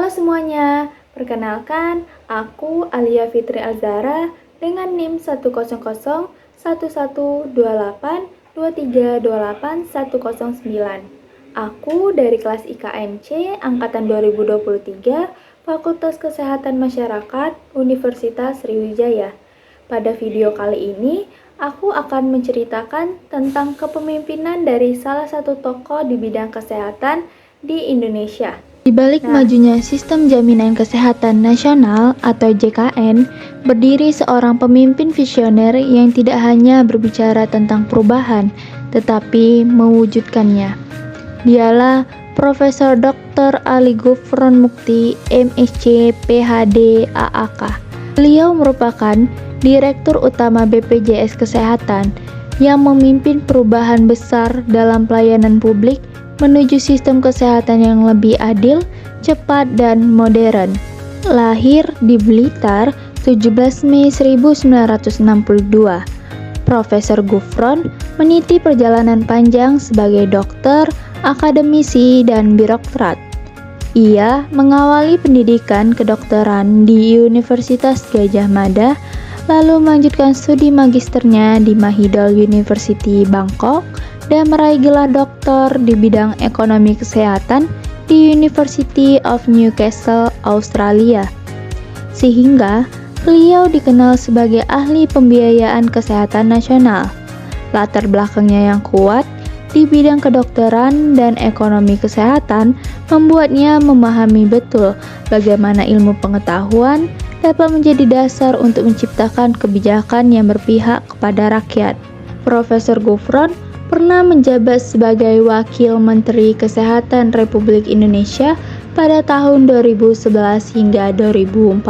Halo semuanya, perkenalkan aku Alia Fitri Azhara dengan NIM 100112823281009. Aku dari kelas IKMC Angkatan 2023, Fakultas Kesehatan Masyarakat, Universitas Sriwijaya. Pada video kali ini, aku akan menceritakan tentang kepemimpinan dari salah satu tokoh di bidang kesehatan di Indonesia. Di balik majunya Sistem Jaminan Kesehatan Nasional atau JKN, berdiri seorang pemimpin visioner yang tidak hanya berbicara tentang perubahan, tetapi mewujudkannya. Dialah Profesor Dr. Ali Gufron Mukti, MSc, PhD, AAK. Beliau merupakan Direktur Utama BPJS Kesehatan yang memimpin perubahan besar dalam pelayanan publik menuju sistem kesehatan yang lebih adil, cepat, dan modern. Lahir di Blitar, 17 Mei 1962. Profesor Gufron meniti perjalanan panjang sebagai dokter, akademisi, dan birokrat. Ia mengawali pendidikan kedokteran di Universitas Gadjah Mada, lalu melanjutkan studi magisternya di Mahidol University Bangkok, dan meraih gelar doktor di bidang ekonomi kesehatan di University of Newcastle, Australia. Sehingga beliau dikenal sebagai ahli pembiayaan kesehatan nasional. Latar belakangnya yang kuat di bidang kedokteran dan ekonomi kesehatan membuatnya memahami betul bagaimana ilmu pengetahuan dapat menjadi dasar untuk menciptakan kebijakan yang berpihak kepada rakyat. Profesor Gufron pernah menjabat sebagai Wakil Menteri Kesehatan Republik Indonesia pada tahun 2011 hingga 2014.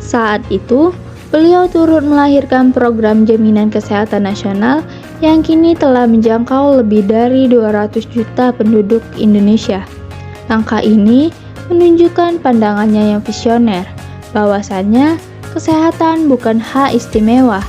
Saat itu, beliau turut melahirkan program Jaminan Kesehatan Nasional yang kini telah menjangkau lebih dari 200 juta penduduk Indonesia. Langkah ini menunjukkan pandangannya yang visioner, bahwasannya kesehatan bukan hak istimewa,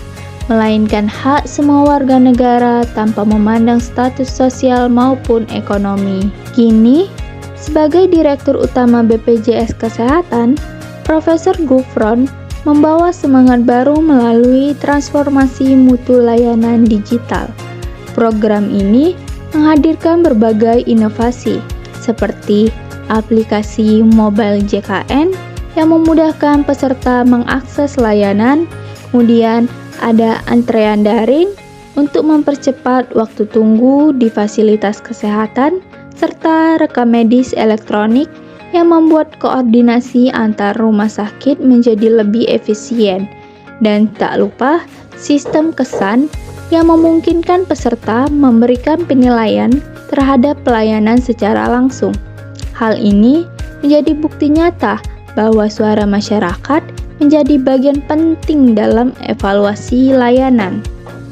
melainkan hak semua warga negara tanpa memandang status sosial maupun ekonomi. Kini, sebagai Direktur Utama BPJS Kesehatan, Profesor Gufron membawa semangat baru melalui transformasi mutu layanan digital. Program ini menghadirkan berbagai inovasi, seperti aplikasi mobile JKN yang memudahkan peserta mengakses layanan, kemudian ada antrean daring untuk mempercepat waktu tunggu di fasilitas kesehatan, serta rekam medis elektronik yang membuat koordinasi antar rumah sakit menjadi lebih efisien. Dan tak lupa sistem kesan yang memungkinkan peserta memberikan penilaian terhadap pelayanan secara langsung. Hal ini menjadi bukti nyata bahwa suara masyarakat menjadi bagian penting dalam evaluasi layanan.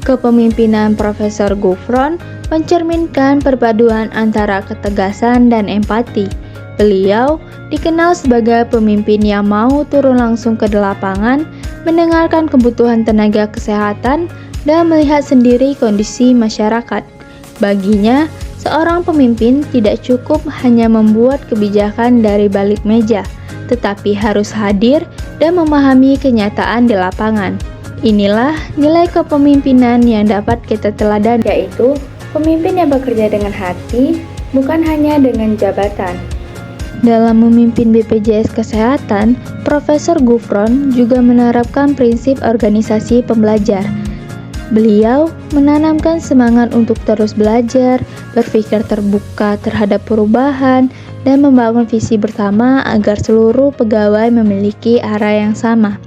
Kepemimpinan Profesor Gufron mencerminkan perpaduan antara ketegasan dan empati. Beliau dikenal sebagai pemimpin yang mau turun langsung ke lapangan, mendengarkan kebutuhan tenaga kesehatan, dan melihat sendiri kondisi masyarakat. Baginya, seorang pemimpin tidak cukup hanya membuat kebijakan dari balik meja, tetapi harus hadir dan memahami kenyataan di lapangan. Inilah nilai kepemimpinan yang dapat kita teladani, yaitu pemimpin yang bekerja dengan hati, bukan hanya dengan jabatan. Dalam memimpin BPJS Kesehatan, Profesor Gufron juga menerapkan prinsip organisasi pembelajar. Beliau menanamkan semangat untuk terus belajar, berpikir terbuka terhadap perubahan, dan membangun visi bersama agar seluruh pegawai memiliki arah yang sama.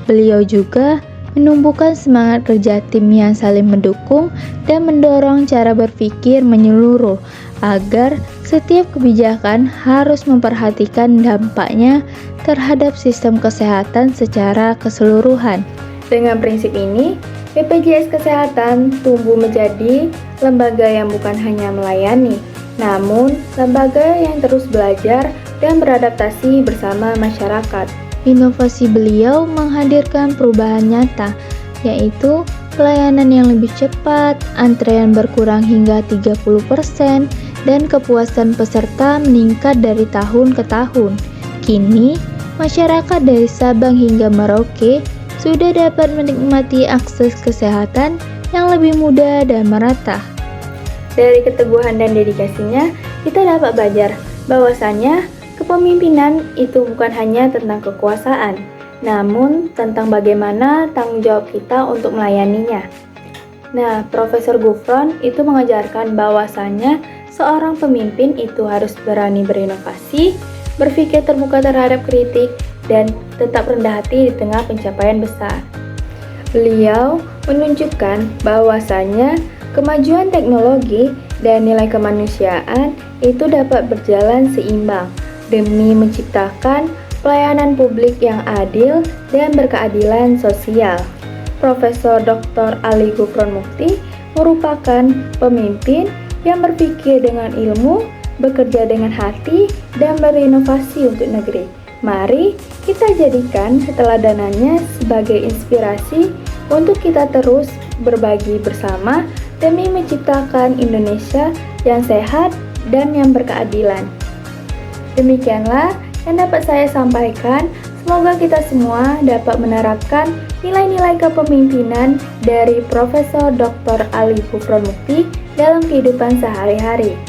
Beliau juga menumbuhkan semangat kerja tim yang saling mendukung dan mendorong cara berpikir menyeluruh agar setiap kebijakan harus memperhatikan dampaknya terhadap sistem kesehatan secara keseluruhan. Dengan prinsip ini, BPJS Kesehatan tumbuh menjadi lembaga yang bukan hanya melayani, namun lembaga yang terus belajar dan beradaptasi bersama masyarakat. Inovasi beliau menghadirkan perubahan nyata, yaitu pelayanan yang lebih cepat, antrean berkurang hingga 30%, dan kepuasan peserta meningkat dari tahun ke tahun. Kini, masyarakat dari Sabang hingga Merauke sudah dapat menikmati akses kesehatan yang lebih mudah dan merata. Dari keteguhan dan dedikasinya, kita dapat belajar bahwasannya kepemimpinan itu bukan hanya tentang kekuasaan, namun tentang bagaimana tanggung jawab kita untuk melayaninya. Nah, Profesor Gufron itu mengajarkan bahwasannya seorang pemimpin itu harus berani berinovasi, berpikir terbuka terhadap kritik, dan tetap rendah hati di tengah pencapaian besar. Beliau menunjukkan bahwasannya kemajuan teknologi dan nilai kemanusiaan itu dapat berjalan seimbang demi menciptakan pelayanan publik yang adil dan berkeadilan sosial. Profesor Dr. Ali Gufron Mukti merupakan pemimpin yang berpikir dengan ilmu, bekerja dengan hati, dan berinovasi untuk negeri. Mari kita jadikan keteladanannya sebagai inspirasi untuk kita terus berbagi bersama demi menciptakan Indonesia yang sehat dan yang berkeadilan. Demikianlah yang dapat saya sampaikan. Semoga kita semua dapat menerapkan nilai-nilai kepemimpinan dari Profesor Dr. Ali Gufron Mukti dalam kehidupan sehari-hari.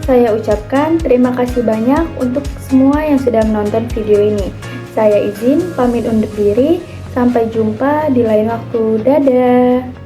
Saya ucapkan terima kasih banyak untuk semua yang sudah menonton video ini. Saya izin pamit undur diri. Sampai jumpa di lain waktu. Dadah.